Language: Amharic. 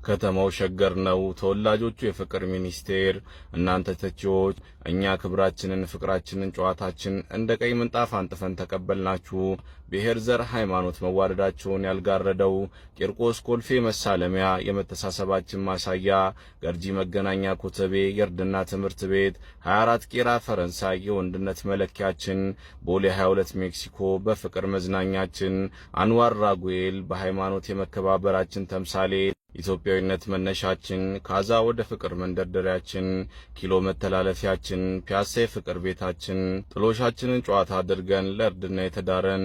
ከተማው ሸገር ነው። ተወላጆቹ የፍቅር ሚኒስቴር። እናንተ ተቺዎች እኛ ክብራችንን፣ ፍቅራችንን፣ ጨዋታችን እንደ ቀይ ምንጣፍ አንጥፈን ተቀበልናችሁ። ብሔር፣ ዘር፣ ሃይማኖት መዋደዳቸውን ያልጋረደው ቂርቆስ ኮልፌ መሳለሚያ የመተሳሰባችን ማሳያ፣ ገርጂ መገናኛ ኮተቤ የእርድና ትምህርት ቤት፣ 24 ቄራ ፈረንሳይ የወንድነት መለኪያችን፣ ቦሌ 22 ሜክሲኮ በፍቅር መዝናኛችን፣ አንዋር ራጉኤል በሃይማኖት የመከባበራችን ተምሳሌ፣ ኢትዮጵያዊነት መነሻችን፣ ካዛ ወደ ፍቅር መንደርደሪያችን፣ ኪሎ መተላለፊያችን፣ ፒያሳ የፍቅር ቤታችን፣ ጥሎሻችንን ጨዋታ አድርገን ለእርድና የተዳረን